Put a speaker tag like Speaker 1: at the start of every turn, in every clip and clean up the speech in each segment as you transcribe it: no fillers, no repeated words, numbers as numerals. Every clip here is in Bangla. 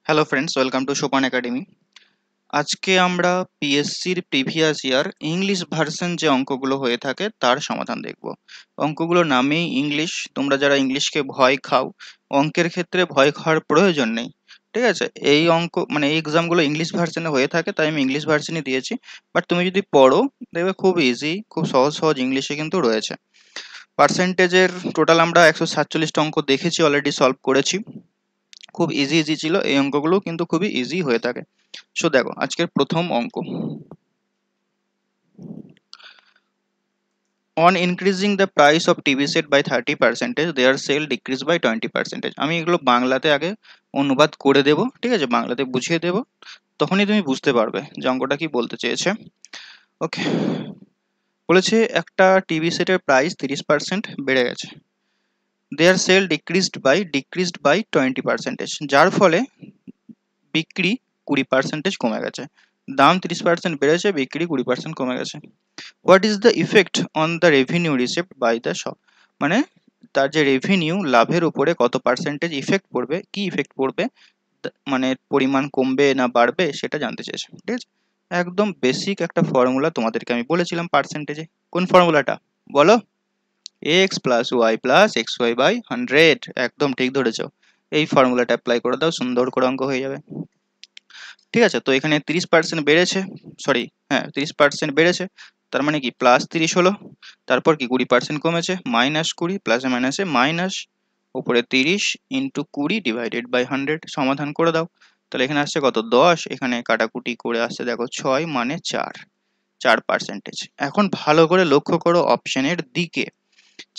Speaker 1: হ্যালো ফ্রেন্ডস, ওয়েলকাম টু সোপান একাডেমি। আজকে আমরা পিএসসির প্রিভিয়াস ইয়ার ইংলিশ ভার্সন যে অঙ্কগুলো হয়ে থাকে তার সমাধান দেখব। অঙ্কগুলোর নামেই ইংলিশ। তোমরা যারা ইংলিশকে ভয় খাও, অঙ্কের ক্ষেত্রে ভয় খাওয়ার প্রয়োজন নেই। ঠিক আছে, এই অঙ্ক মানে এই এক্সামগুলো ইংলিশ ভার্সনে হয়ে থাকে, তাই আমি ইংলিশ ভার্সনই দিয়েছি। বাট তুমি যদি পড়ো, দেখবে খুব ইজি, খুব সহজ সহজ ইংলিশে কিন্তু রয়েছে। পার্সেন্টেজের টোটাল আমরা 147টা অঙ্ক দেখেছি, অলরেডি সলভ করেছি। খুব ইজি ইজি ছিল, এই অঙ্কগুলো কিন্তু খুবই ইজি হয়ে থাকে। সো দেখো আজকের প্রথম অঙ্ক, on increasing the price of TV set by 30%, their sale decrease by 20%। আমি এগুলো বাংলাতে আগে অনুবাদ করে দেব, ঠিক আছে, বাংলাতে বুঝিয়ে দেব, তখনই তুমি বুঝতে পারবে যে অঙ্কটা কি বলতে চেয়েছে। ওকে, বলেছে একটা টিভি সেটের প্রাইস 30% বেড়ে গেছে, দেয়ার সেল ডিক্রিজড বাই 20%, যার ফলে বিক্রি 20% কমে গেছে। দাম 30% বেড়েছে, বিক্রি 20% কমে গেছে। What is the effect on the revenue received by the shop? মানে তার যে রেভিনিউ, লাভের উপরে কত পার্সেন্টেজ ইফেক্ট পড়বে, কি ইফেক্ট পড়বে, মানে পরিমাণ কমবে না বাড়বে, সেটা জানতে চেয়েছে। ঠিক আছে, একদম বেসিক একটা ফর্মুলা তোমাদেরকে আমি বলেছিলাম পার্সেন্টেজে। কোন ফর্মুলাটা বলো? X plus Y plus X Y by 100। একদম ঠিক ধরেছো, এই ফর্মুলাটা অ্যাপ্লাই করে দাও, সুন্দর করে অঙ্ক হয়ে যাবে। ঠিক আছে, তো এখানে 30% বেড়েছে, সরি হ্যাঁ 30% বেড়েছে, তার মানে কি প্লাস 30 হলো, তারপর কি 20% কমেছে, -20, প্লাসে মাইনাসে মাইনাস, উপরে 30 ইন্টু 20 ডিভাইডেড বাই 100। সমাধান করে দাও, তাহলে এখানে আসছে কত 10, এখানে কাটাকুটি করে আসছে দেখো 6 মানে 4%। এখন ভালো করে লক্ষ্য করো অপশনের দিকে,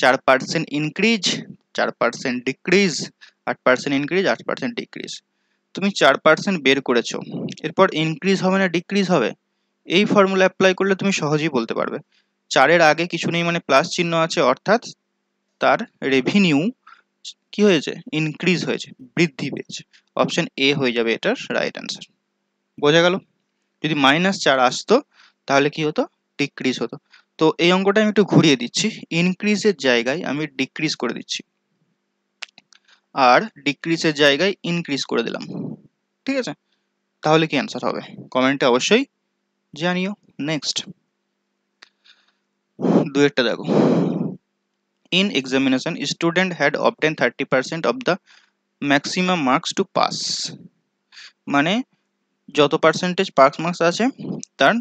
Speaker 1: 4% ইনক্রিজ, 4% ডিক্রিজ, 8% ইনক্রিজ, 8% ডিক্রিজ। তুমি 4% বের করেছো, এরপর ইনক্রিজ হবে না ডিক্রিজ হবে? এই ফর্মুলা অ্যাপ্লাই করলে তুমি সহজেই বলতে পারবে। 4-এর আগে কিছু নেই মানে প্লাস চিহ্ন আছে, অর্থাৎ তার রেভিনিউ কি হয়েছে, ইনক্রিজ হয়েছে, বৃদ্ধি পেয়েছে। অপশন এ হয়ে যাবে এটার রাইট অ্যান্সার। বোঝা গেল? যদি -4 আসতো তাহলে কি হতো, ডিক্রিজ হতো। তো এই অঙ্কটা আমি একটু ঘুরিয়ে দিচ্ছি, ইনক্রিজের জায়গায় আমি ডিক্রিজ করে দিচ্ছি, আর ডিক্রিজের জায়গায় ইনক্রিজ করে দিলাম। ঠিক আছে, তাহলে কি অ্যান্সার হবে কমেন্টে অবশ্যই জানিও। নেক্সট, দুয়েরটা দেখো। In examination student had obtain 30% of the maximum marks to pass. মানে যত পার্সেন্টেজ পাস মার্কস আছে তার,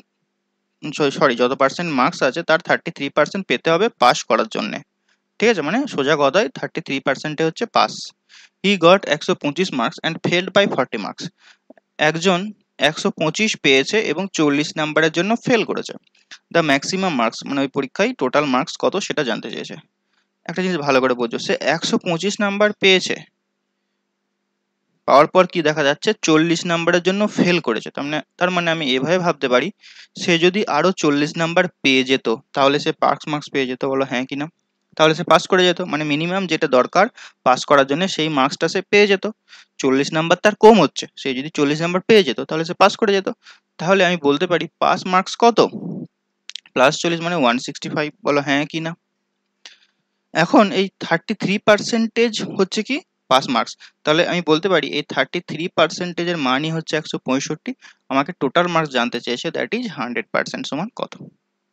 Speaker 1: সরি যত পার্সেন্ট মার্কস আছে তার 33% পেতে হবে পাস করার জন্য। ঠিক আছে, মানে সোজা কথায় 33%-এ হচ্ছে pass. He got 125 marks and failed by 40 marks. একজন 125 পেয়েছে এবং 40 নাম্বারের জন্য ফেল করেছে। দ্য ম্যাক্সিমাম মার্কস, মানে ওই পরীক্ষায় টোটাল মার্কস কত সেটা জানতে চেয়েছে। একটা জিনিস ভালো করে বোঝো, সে 125 নাম্বার পেয়েছে, পাওয়ার পর কি দেখা যাচ্ছে 40 নাম্বারের জন্য ফেল করেছে। তার মানে আমি এভাবে ভাবতে পারি, সে যদি আরো 40 নাম্বার পেয়ে যেত তাহলে সে পাস মার্কস পেয়ে যেত, বলো হ্যাঁ কিনা? তাহলে সে পাস করে যেত, মানে মিনিমাম যেটা দরকার পাস করার জন্য সেই মার্কসটা সে পেয়ে যেত। 40 নাম্বার তার কম হচ্ছে, সে যদি 40 নাম্বার পেয়ে যেত তাহলে সে পাস করে যেত। তাহলে আমি বলতে পারি পাস মার্কস কত, +40 মানে 165, বলো হ্যাঁ কি না? এখন এই 33% হচ্ছে কি পাস মার্কস, তাহলে আমি বলতে পারি এই 33%-এর মানই হচ্ছে 165। আমাকে টোটাল মার্কস জানতে চেয়েছে, দ্যাট ইজ 100% সমান কত।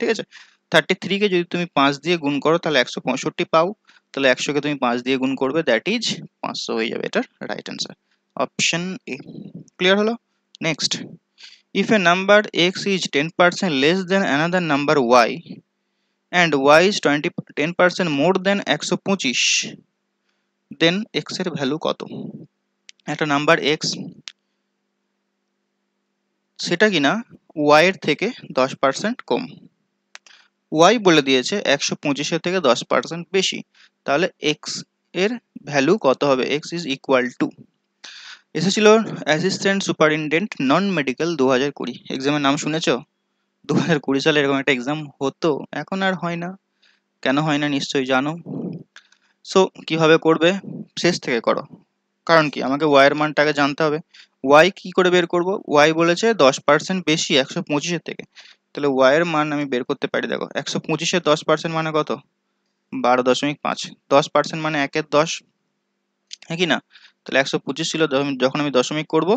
Speaker 1: ঠিক আছে, 33-কে যদি তুমি 5 দিয়ে গুণ করো তাহলে 165 পাও, তাহলে 100-কে তুমি 5 দিয়ে গুণ করবে, দ্যাট ইজ 500 হয়ে যাবে এটার right answer, option A. Clear হলো? Next, if a number x is 10% less than another number y and y is 10% more than 125, then x এর ভ্যালু কত? একটা নাম্বার x, সেটা কিনা y এর থেকে 10% কম, y বলে দিয়েছে 125-এর থেকে 10% বেশি, তাহলে x এর ভ্যালু কত হবে? x ইজ ইকুয়াল টু, এসেছিল অ্যাসিস্ট্যান্ট সুপারিনটেন্ডেন্ট নন মেডিকেল 2020 এক্সামের নাম শুনেছো? 2020 সালে এরকম একটা এক্সাম হতো, এখন আর হয় না। কেন হয় না নিশ্চয়ই জানো। সো কিভাবে করবে, শেষ থেকে করো, কারণ কি আমাকে y এর মানটাকে জানতে হবে। y কি করে বের করব? y বলেছে 10% বেশি 125-এর থেকে, তাহলে y এর মান আমি বের করতে পারি। দেখো 125-এর 10% মানে কত, 12.5। 10% মানে 1-এর 10, হ্যাঁ কি না? তাহলে 125 ছিল, যখন আমি দশমিক করব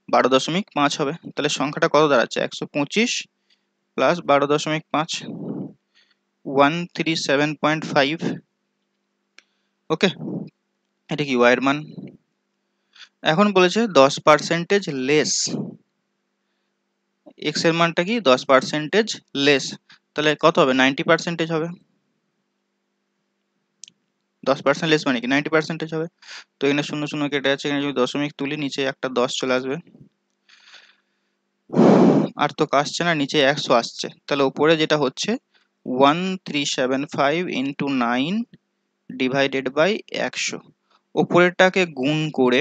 Speaker 1: 12.5 হবে। তাহলে সংখ্যাটা কত দাঁড়াচ্ছে? 125 প্লাস 12.5, 137.5। ওকে, এটা কি ওয়াই এর মান। এখন বলেছে 10% লেস, এক্স এর মানটা কি 10% লেস, তাহলে কত হবে? 90% হবে। 10% লেস মানে কি 90% হবে। তো এখানে শূন্য শূন্য কেটে আছে, এখানে যদি দশমিক তুলি নিচে একটা 10 চলে আসবে, আর তো আসছে না, নিচে 100 আসছে। তাহলে উপরে যেটা হচ্ছে 1375 ইন্টু 9 ডিভাইডেড বাই 100, উপরেরটাকে গুণ করে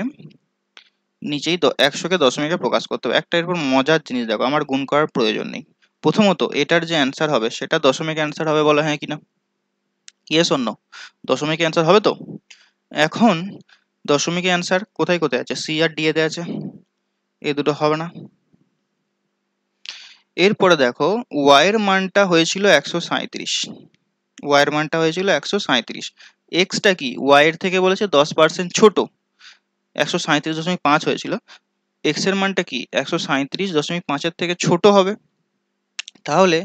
Speaker 1: নিচেই 100কে দশমিকে প্রকাশ করতে হবে। একটা এরপর মজার জিনিস দেখো, আমার গুণ করার প্রয়োজন নেই। প্রথমত এটার যে অ্যান্সার হবে সেটা দশমিক অ্যান্সার হবে, বলা হ্যাঁ কিনা? Yes or no? দশমিক অ্যান্সার হবে তো? এখন দশমিক অ্যান্সার কোথায় কোথায় আছে? সি আর ডি এতে আছে, এই দুটো হবে না। এরপরে দেখো ওয়াই এর মানটা হয়েছিল 137, ওয়াই এর মানটা হয়েছিল 137, এক্সটা কি ওয়াই এর থেকে বলেছে 10% ছোট, 137.5 হয়েছিল, এক্স এর মানটা কি 137.5 থেকে ছোট হবে। তাহলে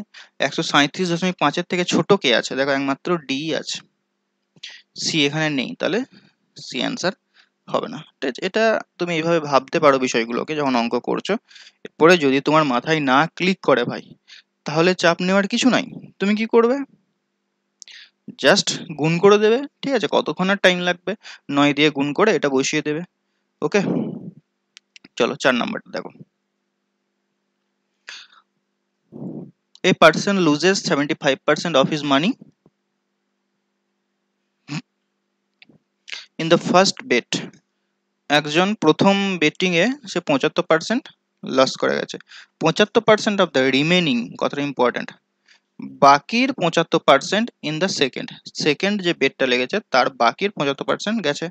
Speaker 1: 137.5 থেকে ছোট কে আছে? দেখো একমাত্র ডি আছে, সি এখানে নেই, তাহলে সি অ্যান্সার হবে না। ঠিক আছে, এটা তুমি এইভাবে ভাবতে পারো বিষয়গুলোকে যখন অঙ্ক করছো। এরপরে যদি তোমার মাথায় না ক্লিক করে ভাই, তাহলে চাপ নেওয়ার কিছু নাই। তুমি কি করবে? জাস্ট গুণ করে দেবে, ঠিক আছে? কতক্ষণ আর টাইম লাগবে, 9 দিয়ে গুণ করে এটা বসিয়ে দেবে। ওকে, চলো 4 নাম্বারটা দেখো। A person loses 75% of his money in the first bet. একজন প্রথম বেটিং এ সে 75% লস করে গেছে। 75% অফ দ্য রিমেনিং, কথাটা ইম্পর্টেন্ট, বাকির 75% ইন দ্য সেকেন্ড, সেকেন্ড যে বেটটা লেগেছে তার বাকির 75% গেছে,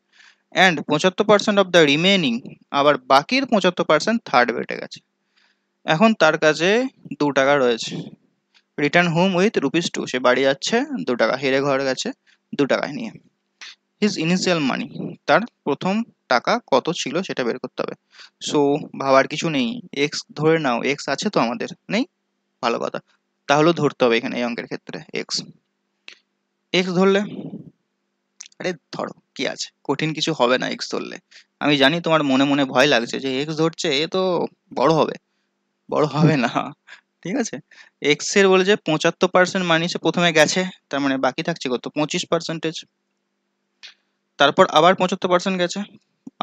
Speaker 1: অ্যান্ড 75% অফ দ্য রিমেনিং, আবার বাকির 75% থার্ড বেটে গেছে। এখন তার কাছে 2 টাকা রয়েছে। রিটার্ন হোম উইথ রুপিস 2, সে বাড়ি যাচ্ছে 2 টাকা, হেরে ঘর গেছে 2 টাকায় নিয়ে। হিজ ইনিশিয়াল মানি, তার প্রথম টাকা কত ছিল সেটা বের করতে হবে। সো ভাবার কিছু নেই, এক্স ধরে নাও, এক্স আছে তো আমাদের? নেই, ভালো কথা, তাহলেও ধরতে হবে এখানে এই অঙ্কের ক্ষেত্রে এক্স। এক্স ধরলে, আরে ধরো কি আছে, কঠিন কিছু হবে না এক্স ধরলে। আমি জানি তোমার মনে মনে ভয় লাগছে যে এক্স ধরছে, এ তো বড় হবে, বড় হবে না। ঠিক আছে, এক্স এর বলেছে 75% মানি সে প্রথমে গেছে, তার মানে বাকি থাকছে কত? 25%। তারপর আবার 75% গেছে,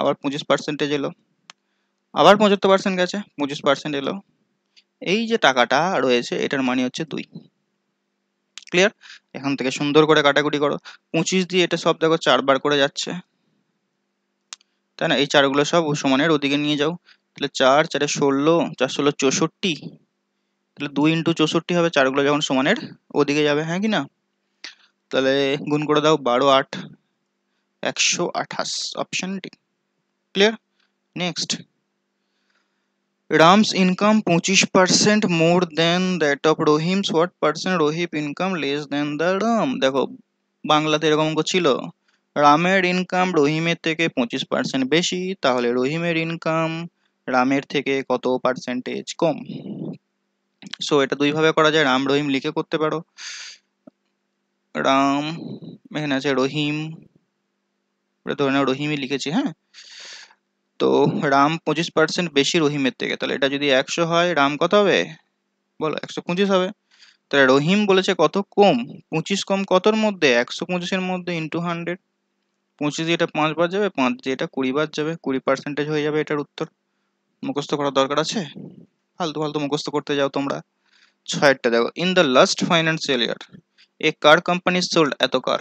Speaker 1: আবার 25% এলো, আবার 75% গেছে, 25% এলো। এই যে টাকাটা রয়েছে এটার মানে হচ্ছে 2। ক্লিয়ার? এখান থেকে সুন্দর করে কাটাকুটি করো, 25 দিয়ে এটা সব দেখো 4 বার করে যাচ্ছে, তাই না? এই চারগুলো সব সমানের ওদিকে নিয়ে যাও, তাহলে 4 4 16, 4 16 64, তাহলে 2 ইন্টু 64 হবে, চারগুলো যখন সমানের ওদিকে যাবে, হ্যাঁ কি না? তাহলে গুণ করে দাও, 12 8 128, option D. Clear? Next, Ram's income 25% more than that of Rohim's. What percent Rohim income less than the Ram? দেখো বাংলাতে এরকম অঙ্ক ছিল, রামের ইনকাম রহিমের থেকে 25% বেশি, তাহলে রহিমের ইনকাম রামের থেকে কত পার্সেন্টেজ কম? সো এটা দুই ভাবে করা যায়, রাম রহিম লিখে করতে পারো। রাম, এখানে আছে রহিম, ধরে নাও রহিমই লিখেছি, হ্যাঁ। তো রাম 25% বেশি রহিমের থেকে, তাহলে এটা যদি 100 হয়, রাম কত হবে বলো? 125 হবে। তাহলে রহিম বলেছে কত কম? 25 কম কতর মধ্যে? 125-এর মধ্যে ইন্টু 100, 25 দিয়ে এটা 5 বার যাবে, 5 দিয়ে এটা 20 বার যাবে, 20% হয়ে যাবে এটার উত্তর। মুখস্থ করার দরকার আছে? ফালতু ফালতু মুখস্থ করতে যাও তোমরা। 6টা দেখো, in the last financial year এ কার কোম্পানি সোল্ড এত car,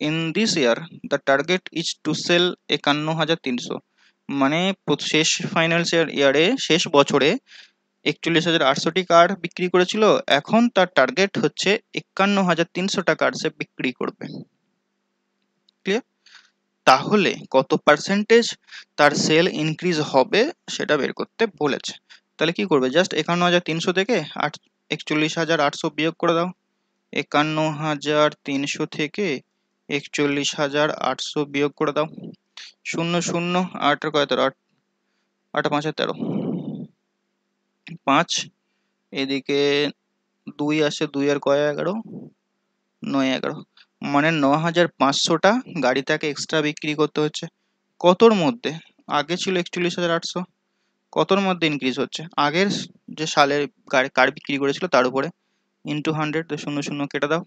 Speaker 1: in this year the target is to sell 51,300, মানে শেষ ফাইন্যান্সিয়াল ইয়ারে, শেষ বছরে 41,800টি কার বিক্রি করেছিল, এখন তার টার্গেট হচ্ছে 51,300টা কার সে বিক্রি করবে। ক্লিয়ার? তাহলে কত পার্সেন্টেজ তার সেল ইনক্রিজ হবে সেটা বের করতে বলেছে। তাহলে কি করবে? জাস্ট 51,300 থেকে 41,800 বিয়োগ করে দাও, 51,300 থেকে 41,800 বিয়োগ করে দাও, শূন্য শূন্য, আট আর কয় 13, আট আট আর 5 আর 13, 5, এদিকে 2 আসে, 2 আর কয় 11, 9 11, মানে 9,500টা গাড়ি তাকে এক্সট্রা বিক্রি করতে হচ্ছে। কতর মধ্যে? আগে ছিল 41,800, কতর মধ্যে ইনক্রিজ হচ্ছে? আগের যে সালের গাড়ি কার বিক্রি করেছিল তার উপরে, ইন্টু 100, তো শূন্য শূন্য কেটে দাও,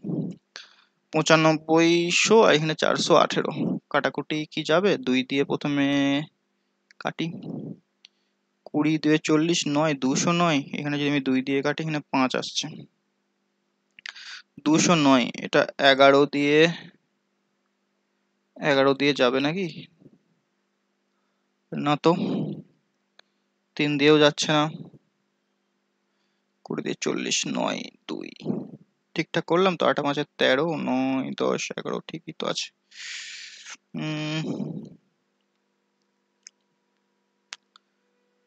Speaker 1: 9500 আর এখানে 418, কাটাকুটি কি যাবে? 2 দিয়ে প্রথমে কাটি, 20 2 40, 9 209, এখানে যদি আমি 2 দিয়ে কাটি এখানে 5 আসছে, 209, এটা 11 দিয়ে যাবে নাকি? না তো, 3 দিয়েও যাচ্ছে না, 20 দিয়ে 40, 9 2, ঠিকঠাক করলাম তো? 8 5 13, 9 10 11, ঠিকই তো আছে।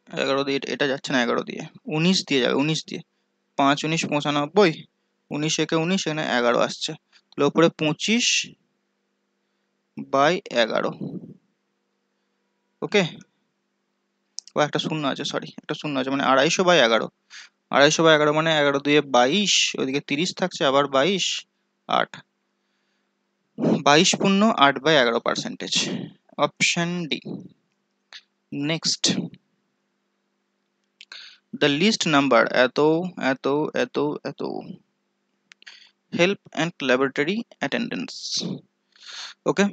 Speaker 1: 11 দিয়ে এটা যাচ্ছে না, 11 দিয়ে 19 দিয়ে যাবে, 19 দিয়ে, 5 19 95, 19 একে 19, এখানে 11 আসছে, তাহলে উপরে 25/11, ওকে। ও একটা শূন্য আছে, সরি, একটা শূন্য আছে, মানে 250/11, 250/11 মানে 11 দিয়ে 22, ওইদিকে 30 থাকছে, আবার 22, 8, 22.8/11%, option D. Next, the list number এত এত এত এত, help and laboratory attendance, okay.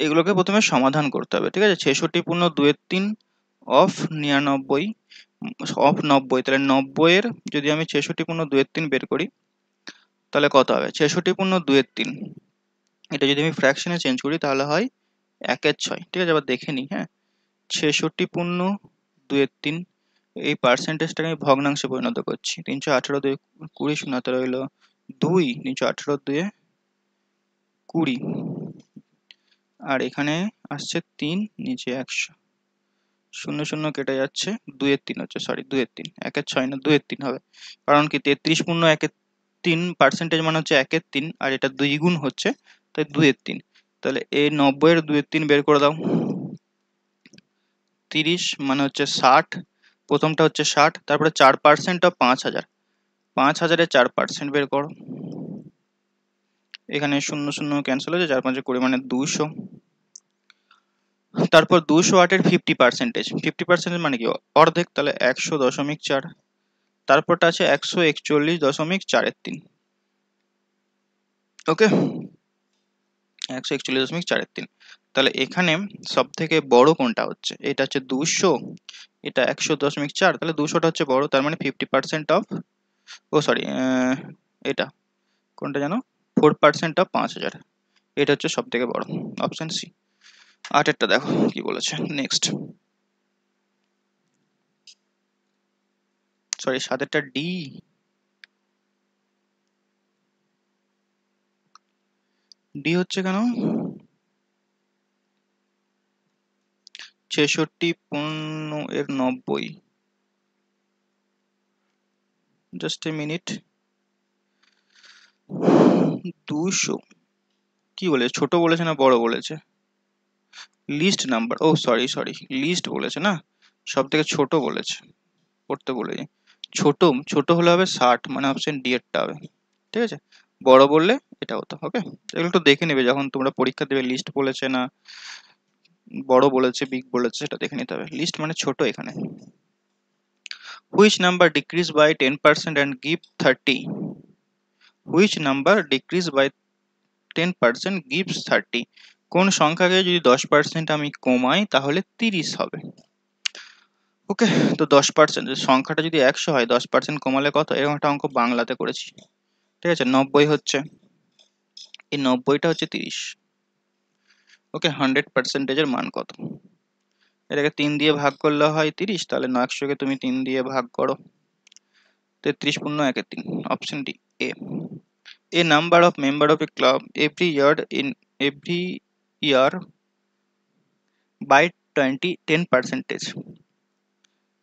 Speaker 1: এগুলোকে প্রথমে সমাধান করতে হবে, ঠিক আছে। 66.2-3 অফ 99 অফ 90, তাহলে 90 এর যদি আমি 66.2-3 বের করি তাহলে কত হবে? 66.2-3, এটা যদি আমি ফ্র্যাকশনে চেঞ্জ করি তাহলে হয় 1/6, ঠিক আছে। আবার দেখে নিই, হ্যাঁ, 66.2-3, এই পার্সেন্টেজটাকে আমি ভগ্নাংশে পরিণত করছি, 318 2 20 শূন্যতে রইল 2, 318 2 20, আর এখানে আসছে 3, নিচে 100, শূন্য শূন্য কেটে যাচ্ছে, 2 এর 3 হচ্ছে, সরি 2 এর 3, 1/6 না 2 এর 3 হবে, কারণ কি 33.1-3 পার্সেন্টেজ মানে হচ্ছে 1/3, আর এটা 2 গুণ হচ্ছে, তাই 2 এর 3, তাহলে এই 90 এর 2 এর 3 বের করে দাও, 30 মানে হচ্ছে 60, প্রথমটা হচ্ছে 60, তারপরে 4% অফ 5000, 5000 এর 4% বের করো, এখানে শূন্য শূন্য ক্যান্সেল হচ্ছে, 4 5 20 মানে 200, তারপর 208 এর 50% মানে কি? অর্ধেক, তাহলে 100.4, তারপরটা আছে 141.43, ওকে, 141.43, তাহলে এখানে সব থেকে বড় কোনটা হচ্ছে? এটা হচ্ছে 200, এটা 100.4, তাহলে 200টা হচ্ছে বড়, তার মানে 50% অফ, ও সরি, এটা কোনটা জানো? 4% অফ 5000, এটা হচ্ছে সব থেকে বড়, অপশন সি। 8এরটা দেখো কি বলেছে। নেক্সট, সরি 7এরটা ডি, ডি হচ্ছে কেন? 66.90, জাস্ট এ মিনিট, 200 কি বলে, ছোট বলেছে না বড় বলেছে? লিস্ট নাম্বার, ও সরি সরি, লিস্ট বলেছে না, সব থেকে ছোট বলেছে, পড়তে বলে, ছোট ছোট হলে হবে 60, মানে অপশন ডি এরটা হবে, ঠিক আছে। বড় বললে এটা হতো, ওকে। এগুলো একটু দেখে নেবে যখন তোমরা পরীক্ষা দেবে, লিস্ট বলেছে না বড় বলেছে, বিগ বলেছে, সেটা দেখে নিতে হবে। লিস্ট মানে ছোট এখানে। Which number decrease by 10% and give 30, which number decrease by 10% gives 30, কোন সংখ্যাকে যদি 10% আমি কমাই তাহলে 30 হবে, ওকে। তো 10%, সংখ্যাটা যদি 100 হয়, 10% কমালে কত? এরকম একটা অঙ্ক বাংলাতে করেছি, ঠিক আছে। 90 হচ্ছে, এই 90টা হচ্ছে 30, ওকে। 100% এর মান কত? এটাকে 3 দিয়ে ভাগ করলে হয় 30, তাহলে 100কে তুমি 3 দিয়ে ভাগ করো, 33.1-3, option D A. A number of member of a club every year by 10%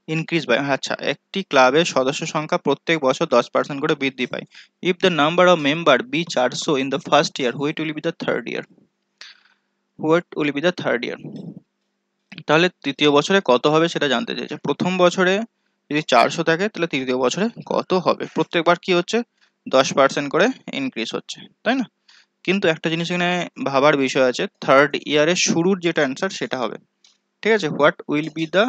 Speaker 1: increase by, আচ্ছা, একটি ক্লাবের সদস্য সংখ্যা প্রত্যেক বছর 10% করে বৃদ্ধি পায়। If the number of member be 400 in the first year, what will be the third year? তাহলে তৃতীয় বছরে কত হবে সেটা জানতে চাইছে। প্রথম বছরে যদি 400 থাকে তাহলে তৃতীয় বছরে কত হবে। প্রত্যেকবার কি হচ্ছে, 10% করে ইনক্রিজ হচ্ছে, তাই না? কিন্তু একটা জিনিস এখানে ভাবার বিষয় আছে, থার্ড ইয়ারের শুরুর যেটা অ্যান্সার সেটা হবে। ঠিক আছে, what will be the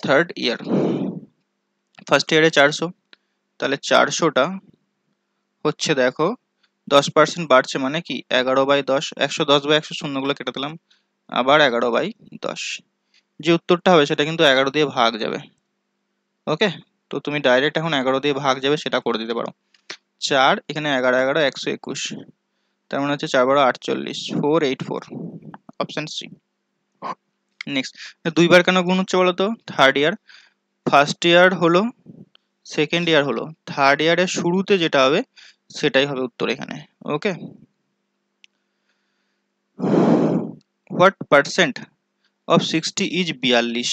Speaker 1: third year. First ইয়ারে 400, তাহলে 400টা হচ্ছে দেখো 10% বাড়ছে মানে কি 11/10, 110/100 শূন্যগুলো কেটে দিলাম, আবার 11/10। যে উত্তরটা হবে সেটা কিন্তু 11 দিয়ে ভাগ যাবে। ওকে, তো তুমি ডাইরেক্ট এখন 11 দিয়ে ভাগ যাবে সেটা করে দিতে পারো। 4 এখানে 11 11 121, তার মানে হচ্ছে 4 12 48, 484, অপশন সি। নেক্সট, দুইবার কেন গুণ হচ্ছে বলো তো? থার্ড ইয়ার, ফার্স্ট ইয়ার হলো, সেকেন্ড ইয়ার হলো, থার্ড ইয়ারের শুরুতে যেটা হবে সেটাই হবে উত্তর এখানে। ওকে, হোয়াট পার্সেন্ট অফ 60 ইজ 42?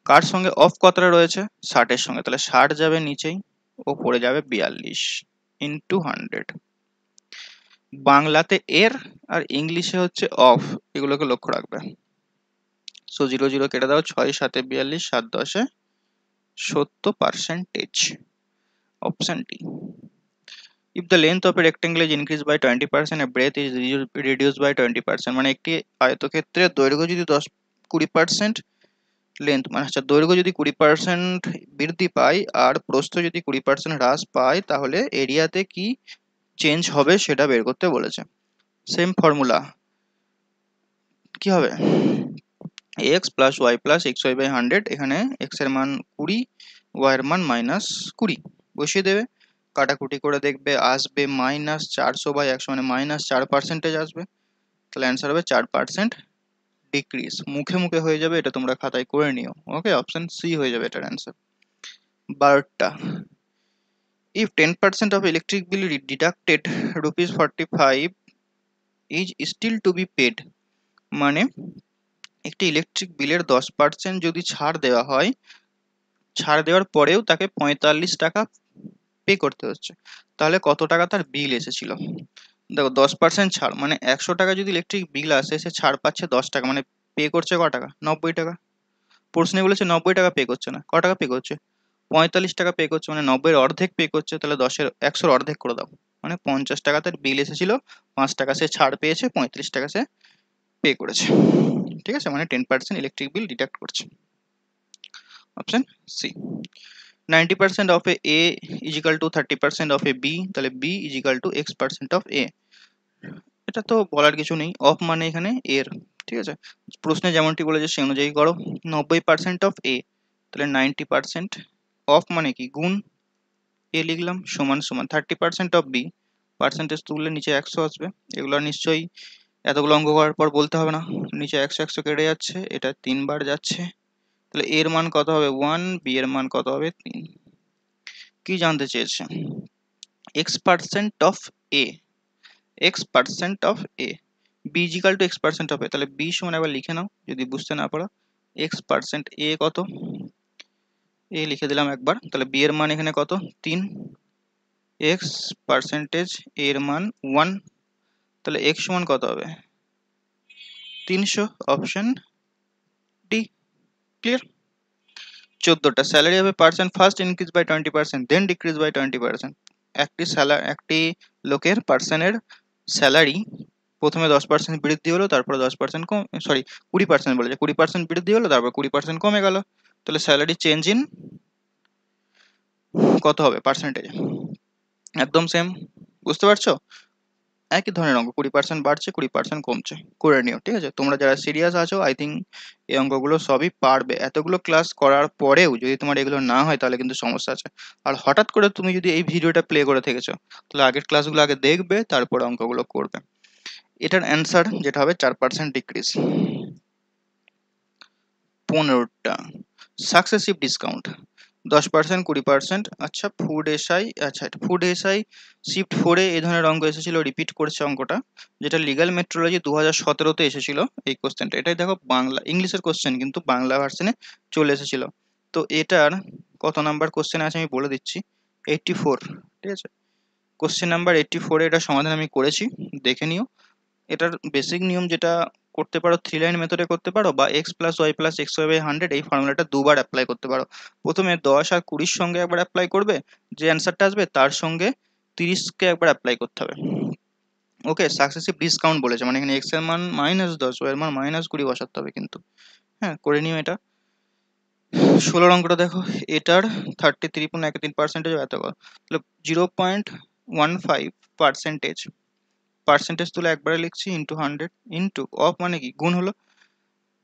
Speaker 1: কার সঙ্গে অফ কথাটা রয়েছে? 60-এর সঙ্গে, তাহলে 60 যাবে নিচেই, ওপরে যাবে 42 ইন্টু 100। বাংলাতে এর আর ইংলিশে হচ্ছে অফ, এগুলোকে লক্ষ্য রাখবে। সো 0 0 কেটে দাও, 6 7 42, 7 10 70%, option D. If the length of a rectangle is increased by 20%, a breadth is reduced by 20%, মানে একটি আয়তক্ষেত্রের দৈর্ঘ্য যদি 20% লেন্থ মানে আচ্ছা দৈর্ঘ্য যদি 20% বৃদ্ধি পায় আর প্রস্থ যদি 20% হ্রাস পায়, তাহলে এরিয়াতে কি চেঞ্জ হবে সেটা বের করতে বলেছে। সেম ফর্মুলা, কি হবে? X plus Y plus X Y by 100, এখানে এক্স এর মান 20, ওয়াই এর মান -20 বসিয়ে দেবে, কাটাকুটি করে দেখবে আসবে -400/100, মানে -4% আসবে। তাহলে অ্যান্সার হবে 4% ডিক্রিজ। মুখে মুখে হয়ে যাবে, এটা তোমরা খাতায় করে নিও। ওকে, অপশন সি হয়ে যাবে এটার অ্যান্সার। বারটা, if 10% of electric bill deducted ₹45 is still to be paid, মানে একটি ইলেকট্রিক বিলের 10% যদি ছাড় দেওয়া হয়, ছাড় দেওয়ার পরেও তাকে 45 টাকা পে করতে হচ্ছে, তাহলে কত টাকা তার বিল এসেছিল? দেখো 10% ছাড় মানে 100 টাকা যদি ইলেকট্রিক বিল আসে, সে ছাড় পাচ্ছে 10 টাকা, মানে পে করছে ক টাকা? 90 টাকা। প্রশ্নে বলেছে 90 টাকা পে করছে না, ক টাকা পে করছে? 45 টাকা পে করছে, মানে 90-এর অর্ধেক পে করছে। তাহলে 100-এর অর্ধেক করে দাও, মানে 50 টাকা তার বিল এসেছিল, 5 টাকা সে ছাড় পেয়েছে, 35 টাকা সে পে করেছে। ঠিক আছে, মানে 10% ইলেকট্রিক বিল ডিডাক্ট করছে। Option C. 90% of A is equal to 30% of A B, তাহলে B is equal to x% of A. এটা তো বলার কিছু নেই, অফ মানে এখানে এর। ঠিক আছে, প্রশ্নে যেমনটি বলেছে সে অনুযায়ী করো। 90% অফ এ, তাহলে 90% অফ মানে কি গুণ, এ লিখলাম সমান সমান 30% অফ বি, পার্সেন্টেজ তুললে নিচে 100 আসবে। এগুলো নিশ্চয়ই এতগুলো অঙ্ক করার পর বলতে হবে না, নিচে 100 100 কেটে যাচ্ছে, এটা 3 বার যাচ্ছে। তাহলে এর মান কত হবে 1, বি এর মান কত হবে 3। কি জানতে চেয়েছে? x% of A, x% of A, B is equal to x% of A, তাহলে বি সমান একবার লিখে নাও যদি বুঝতে না পারো। x% এ কত, এ লিখে দিলাম একবার, তাহলে বি এর মান এখানে কত 3, এক্স পার্সেন্টেজ এর মান 1, তাহলে x সমান কত হবে 300, অপশন ডি। ক্লিয়ার? 14টা, স্যালারি হবে person first increase by 20% then decrease by 20%। একটি লোকের পার্সনের স্যালারি প্রথমে 10% বৃদ্ধি হলো, তারপরে 10% কম, সরি 20% বলেছে, 20% বৃদ্ধি হলো, তারপর 20% কমে গেল। তাহলে স্যালারি চেঞ্জ ইন কত হবে পার্সেন্টেজ? একদম সেম, বুঝতে পারছো? একই ধরনের অঙ্ক, 20% বাড়ছে 20% কমছে, করে নিও। ঠিক আছে, তোমরা যারা সিরিয়াস আছো আই থিঙ্ক এই অঙ্কগুলো সবই পারবে। এতগুলো ক্লাস করার পরেও যদি তোমার এগুলো না হয় তাহলে কিন্তু সমস্যা আছে। আর হঠাৎ করে তুমি যদি এই ভিডিওটা প্লে করে থেকেছো, তাহলে আগের ক্লাসগুলো আগে দেখবে, তারপর অঙ্কগুলো করবে। এটার অ্যান্সার যেটা হবে 4% ডিক্রিজ। 15টা, সাকসেসিভ ডিসকাউন্ট 10%, 20%, আচ্ছা ফুড এসআই, আচ্ছা ফুড এসআই শিফট 4-এ এই ধরনের অঙ্ক এসেছিল, রিপিট করছে অঙ্কটা, যেটা লিগ্যাল মেট্রোলজি 2017-তে এসেছিল এই কোশ্চেনটা। এটাই দেখো বাংলা ইংলিশের কোশ্চেন, কিন্তু বাংলা ভার্সনে চলে এসেছিল। তো এটার কত নাম্বার কোশ্চেন আছে আমি বলে দিচ্ছি, 84। ঠিক আছে, কোশ্চেন নাম্বার 84-এ এটা সমাধান আমি করেছি, দেখে নিও। এটার বেসিক নিয়ম যেটা করতে পারো 3 লাইন মেথডে করতে পারো, বা x plus Y plus X Y by 100 এই ফর্মুলাটা দুবার অ্যাপ্লাই করতে পারো। প্রথমে 10 আর 20 সঙ্গে একবার অ্যাপ্লাই করবে, যে অ্যান্সারটা আসবে তার সঙ্গে 30 কে একবার অ্যাপ্লাই করতে হবে। ওকে, সাকসেসিভ ডিসকাউন্ট বলেছে, মানে এখানে x এর মান -10 ওয়াই এর মান -20 বসাতে হবে কিন্তু। হ্যাঁ, করে নিও এটা। 16 অঙ্কটা দেখো, এটার 33.13% এত কত, তাহলে 0.15% পার্সেন্টেজ তুলে একবারে লিখছি, ইন্টু 100 ইন্টু অফ মানে কি গুণ হলো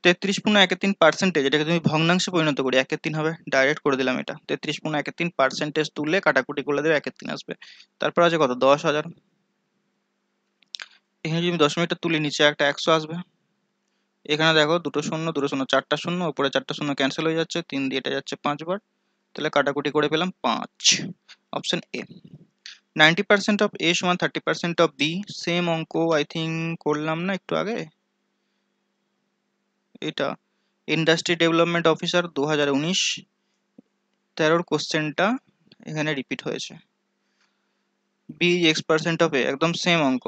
Speaker 1: 33.13%, এটাকে তুমি ভগ্নাংশে পরিণত করি 1/3 হবে, ডাইরেক্ট করে দিলাম এটা। 33.13% তুললে কাটাকুটি করলে দেবে 1/3 আসবে। তারপর আছে কত, 10,000। এখানে যদি দশমিকটা তুলি নিচে একটা 100 আসবে। এখানে দেখো দুটো শূন্য দুটো শূন্য, চারটা শূন্য, উপরে চারটা শূন্য ক্যান্সেল হয়ে যাচ্ছে, 3 দিয়ে এটা যাচ্ছে 5 বার, তাহলে কাটাকুটি করে পেলাম 5। Option A. 90% অফ এ সমান 30% অফ বি, সেম অঙ্ক আই থিঙ্ক করলাম না একটু আগে এটা। ইন্ডাস্ট্রি ডেভেলপমেন্ট অফিসার 2019 13 কোশ্চেনটা এখানে রিপিট হয়েছে। বি x% অফ এ, একদম সেম অঙ্ক।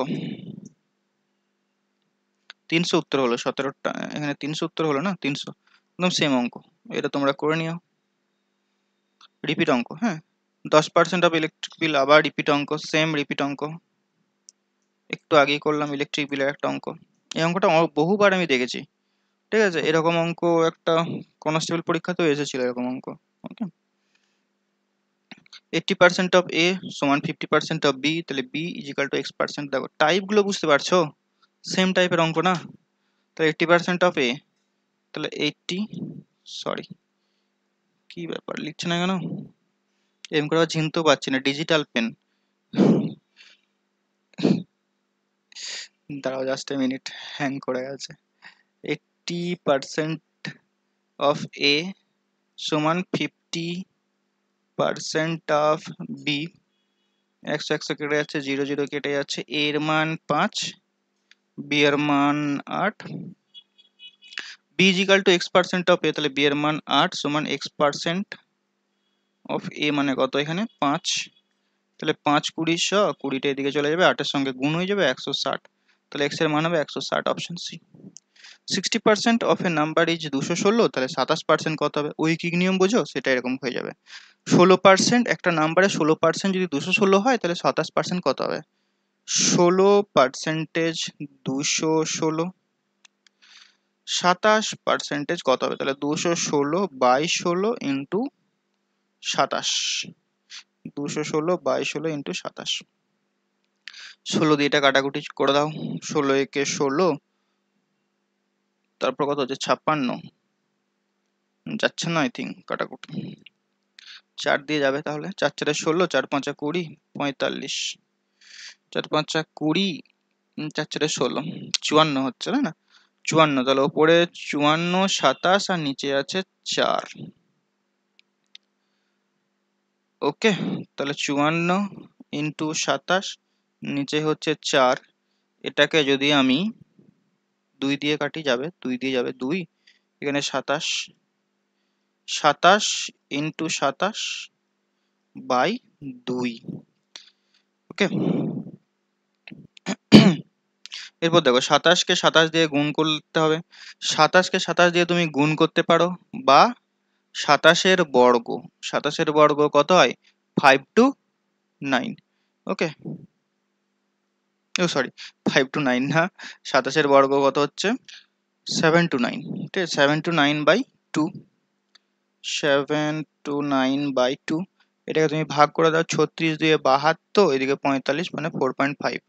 Speaker 1: 300 উত্তর হলো, 17টা এখানে 300 উত্তর হলো না, 300 একদম সেম অঙ্ক। এটা তোমরা করে নিও, রিপিট অঙ্ক। হ্যাঁ, 10% অফ ইলেকট্রিক বিল, আবার রিপিট অঙ্ক, সেম রিপিট অঙ্ক। একটু আগেই করলাম ইলেকট্রিক বিলের একটা অঙ্ক, এই অঙ্কটা বহুবার আমি দেখেছি। ঠিক আছে, এরকম অঙ্ক একটা কনস্টেবল পরীক্ষাতেও এসেছিল এরকম অঙ্ক। ওকে, 80% অফ এ সমান 50% অফ বি, তাহলে B is equal to x%। দেখো টাইপ গুলো বুঝতে পারছো, সেম টাইপের অঙ্ক না। তাহলে 80% অফ এ, তাহলে 80, সরি কি ব্যাপার লিখছে না কেন, এম করে চিনতেও পারছি না, ডিজিটাল পেন। দাঁড়াও জাস্ট এ মিনিট, হ্যাং করে গেছে। 80% অফ এ সমান 50% অফ বি, 100 কেটে যাচ্ছে, 0 0 কেটে যাচ্ছে, এ এর মান 5, বি এর মান 8। B is equal to x% of A, তাহলে বি এর মান 8 সমান x% অফ এ মানে কত, এখানে 5। তাহলে 5 20 100, 20টা এদিকে চলে যাবে, 8 এর সঙ্গে গুণ হয়ে যাবে 160, তাহলে x এর মান হবে 160, option C. 60% of a number is 216, তাহলে 27% কত হবে, ঐকিক নিয়ম বোঝো, সেটা এরকম হয়ে যাবে। 16% একটা নাম্বারে 16% যদি 216 হয়, তাহলে 27% কত হবে, 16% 216, 27% কত হবে, তাহলে 216/16 ইন্টু 27, 216/16 ইন্টু 27। 16 দিয়ে এটা কাটাকুটি করে দাও, 16 একে 16, তারপর কত হচ্ছে 56, যাচ্ছে না আই থিঙ্ক কাটাকুটি, 4 দিয়ে যাবে, তাহলে 4 4 16, 4 5 20, 45, 4 5 20, 4 4 16, 54 হচ্ছে তাই না, 54। তাহলে উপরে 54, 27 আর নিচে আছে 4। ওকে, তাহলে 54 ইন্টু 27, নিচে হচ্ছে 4, এটাকে যদি আমি 2 দিয়ে কাটি, যাবে 2 দিয়ে যাবে 2, এখানে 27, 27 ইন্টু 27 বাই 2। ওকে, এরপর দেখো 27 কে 27 দিয়ে গুণ করতে হবে, 27 কে 27 দিয়ে তুমি গুণ করতে পারো, বা 27 এর বর্গ, 27 এর বর্গ কত হয়, 5 to 9। Okay, oh sorry, 5 to 9 না, 27 এর বর্গ কত হচ্ছে 7 to 9, ঠিক আছে, 7 to 9 বাই 2, 7 to 9 বাই 2, এটাকে তুমি ভাগ করে দাও, 36 দিয়ে 72, এদিকে 45 মানে 4.5,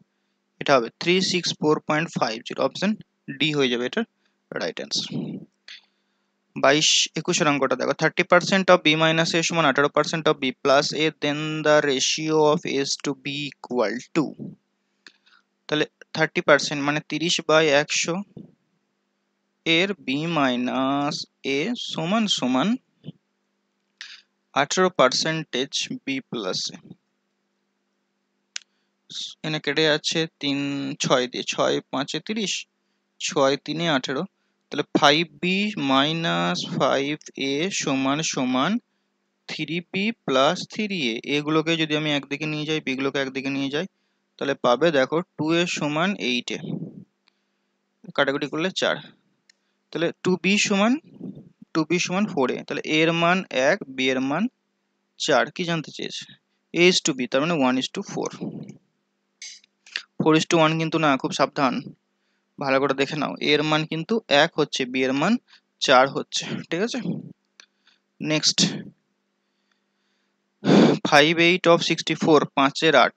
Speaker 1: এটা হবে 364.50, অপশন ডি হয়ে যাবে এটা রাইট অ্যান্সার। 22-21 অঙ্কটা দেখো, 30% অফ বি মাইনাস এ সমান 18% of B plus A, then the ratio of S to B equal to, তাহলে 30% মানে 30/100 এর বি মাইনাস এ সমান সমান 18% বি প্লাস এ, এনে কেটে যাচ্ছে 3 6 দিয়ে, 6 5 30, 6 3 18, তাহলে 5b মাইনাস 5a সমান সমান 3b প্লাস 3a, এগুলোকে যদি আমি একদিকে নিয়ে যাই, b গুলোকে একদিকে নিয়ে যাই, তাহলে পাবে দেখো 2a সমান 8a, কাটাকুটি করলে 4, তাহলে 2b সমান 4a, তাহলে a এর মান 1, b এর মান 4। কি জানতে চেয়েছে? a is to b, তার মানে 1:4। 4:1 কিন্তু না, খুব সাবধান, ভালো করে দেখে নাও। a এর মান কিন্তু 1 হচ্ছে, b এর মান 4 হচ্ছে, ঠিক আছে। নেক্সট, 5 8 of 64, 5 এর 8,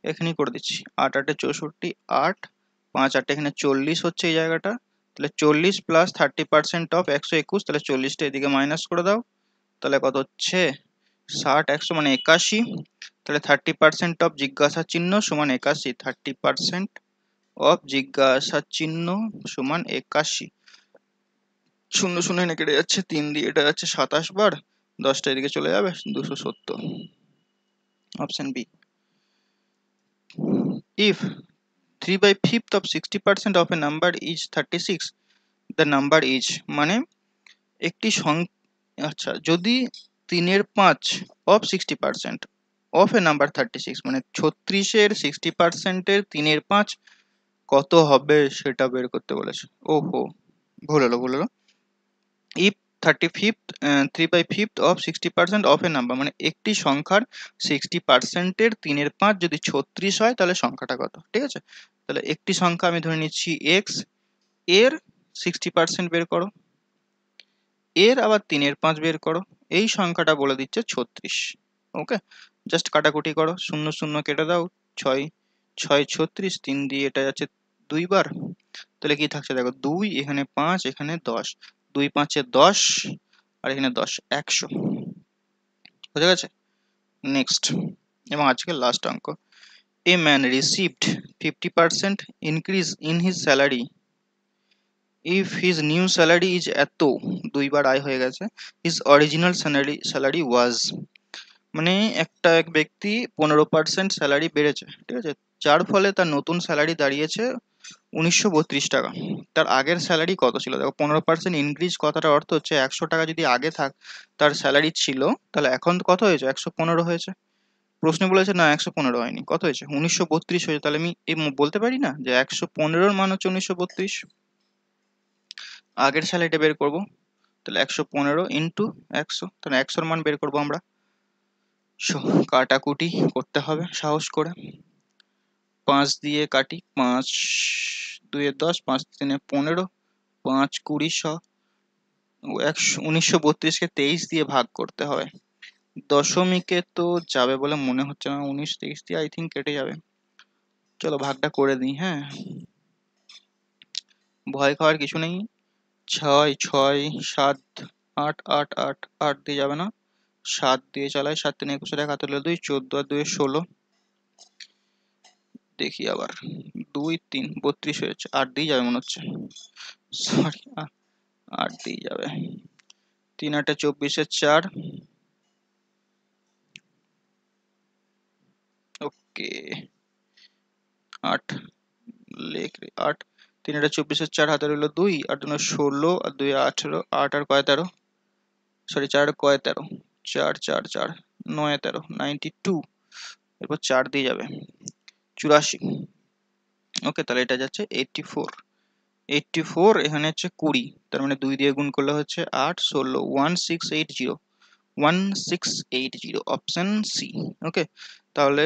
Speaker 1: এখানেই করে দিচ্ছি। 8 8 64, 8 5 8 এখানে 40 হচ্ছে এই জায়গাটা, তাহলে 40 প্লাস 30% অফ 121, তাহলে 40টা এদিকে মাইনাস করে দাও, তাহলে কত হচ্ছে 60 100 মানে 81, তাহলে 30% অফ জিজ্ঞাসা চিহ্ন সমান 81, 30% অফ জিজ্ঞাসা চিহ্ন সমান 81। শূন্য শূন্য এনে কেটে যাচ্ছে, 3 দিয়ে এটা যাচ্ছে 27 বার, 10টা এদিকে চলে যাবে, 270, option B. If 3/5 of 60% of a number is 36, the number is, মানে একটি আচ্ছা, যদি 3/5 of 60% of a number 36, মানে 36-এর 60%-এর 3/5 কত হবে সেটা বের করতে বলেছে। ওহো, ভুল হলো। if 3/5 of 60% of a number, মানে একটি সংখ্যার 60%-এর 3/5 যদি 36 হয় তাহলে সংখ্যাটা কত, ঠিক আছে। তাহলে একটি সংখ্যা আমি ধরে নিচ্ছি x, এর 60% বের করো, এর আবার 3/5 বের করো, এই সংখ্যাটা বলে দিচ্ছে 36। ওকে, জাস্ট কাটাকুটি করো, 0 0 কেটে দাও, 6 6 36, 3 দিয়ে এটা যাচ্ছে 2 বার, তাহলে কি থাকছে দেখো, 2 এখানে 5 এখানে 10, 2 5 এ 10 আর এখানে 10, 100। বুঝা গেছে। নেক্সট, এবং আজকে লাস্ট অঙ্ক। A man received 50% increase in his salary if his new salary is এত, দুইবার আয় হয়ে গেছে, হিজ অরিজিনাল স্যালারি ওয়াজ, মানে এক ব্যক্তি 15% স্যালারি বেড়েছে, ঠিক আছে, যার ফলে তার নতুন স্যালারি দাঁড়িয়েছে 1932 টাকা। তার আগের স্যালারি কত ছিল? দেখো, 15% ইনক্রিজ কথাটার অর্থ হচ্ছে 100 টাকা যদি আগে তার স্যালারি ছিল, তাহলে এখন কত হয়েছে? 115 হয়েছে। প্রশ্নে বলেছে না 115 হয়নি, কত হয়েছে? 1932 হয়েছে। তাহলে আমি বলতে পারি না যে 115-র মান হচ্ছে 1932। আগের স্যালারিটা বের করব, তাহলে 115 ইন্টু 100, তাহলে 100-র মান বের করবো আমরা। কাটাকুটি করতে হবে সাহস করে, 5 দিয়ে কাটি, 5 2 এ 10, 5 3 এ 15, 5 20 1932-কে 23 দিয়ে ভাগ করতে হবে। দশমিকে তো যাবে বলে মনে হচ্ছে না, 19 23 দিয়ে আই থিঙ্ক কেটে যাবে। চলো ভাগটা করে দিই। হ্যাঁ, ভয় খাওয়ার কিছু নেই। 6 6 7 8 8 8 8 দিয়ে যাবে না, 7 দিয়ে চালাই, 7 3 21, 1 হাতে 2, 14 আর 2 16, দেখি আবার 2 3 32 হয়েছে, 8 দিয়ে যাবে মনে হচ্ছে, সরি 8 দিয়ে যাবে, 3 8 24 4, ওকে 8 লেখ রে, 8 3 8 24 4 হাতে রইলো 2 আর 2 16 আর 2 18, 8 আর কয় 13, সরি 4 কয় 13, 4 4 4 9 13, 92, এরপর 4 দিয়ে যাবে 84। ওকে, তাহলে এটা যাচ্ছে 84। 84 এখানে হচ্ছে 20, তার মানে 2 দিয়ে গুণ করলে হচ্ছে 8 16, 1680, 1680, অপশন সি। ওকে, তাহলে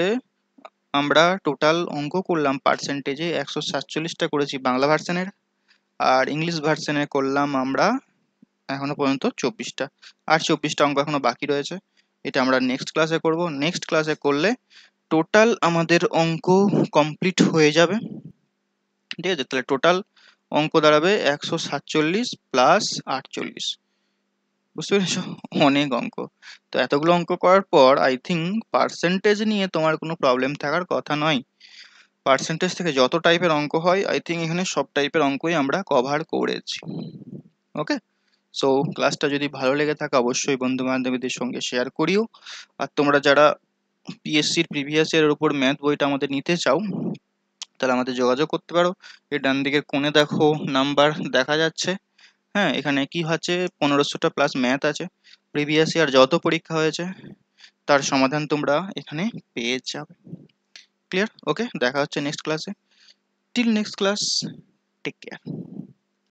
Speaker 1: আমরা টোটাল অঙ্ক করলাম পার্সেন্টেজে 147টা করেছি বাংলা ভার্সনের, আর ইংলিশ ভার্সনে করলাম আমরা এখনো পর্যন্ত 24টা, আর 24টা অঙ্ক এখনো বাকি রয়েছে। এটা আমরা নেক্সট ক্লাসে করব। নেক্সট ক্লাসে করলে টোটাল আমাদের অঙ্ক কমপ্লিট হয়ে যাবে, ঠিক আছে। তাহলে টোটাল অঙ্ক দাঁড়াবে 147 প্লাস 48, বুঝতে পেরেছো? অনেক অঙ্ক। তো এতগুলো অঙ্ক করার পর আই থিঙ্ক পার্সেন্টেজ নিয়ে তোমার কোনো প্রবলেম থাকার কথা নয়। পার্সেন্টেজ থেকে যত টাইপের অঙ্ক হয় আই থিঙ্ক এখানে সব টাইপের অঙ্কই আমরা কভার করেছি। ওকে, সো ক্লাসটা যদি ভালো লেগে থাকে অবশ্যই বন্ধু বান্ধবীদের সঙ্গে শেয়ার করিও। আর তোমরা যারা পিএসসির প্রিভিয়াস ইয়ারের উপর ম্যাথ বইটা আমাদের নিতে চাও, তাহলে আমাদের যোগাযোগ করতে পারো। এই ডান দিকের কোণে দেখো নাম্বার দেখা যাচ্ছে। হ্যাঁ, এখানে কি হচ্ছে, 1500টা প্লাস ম্যাথ আছে, প্রিভিয়াস ইয়ার যত পরীক্ষা হয়েছে তার সমাধান তোমরা এখানে পেয়ে যাবে। ক্লিয়ার? ওকে, দেখা হচ্ছে নেক্সট ক্লাসে। Till next class, take care.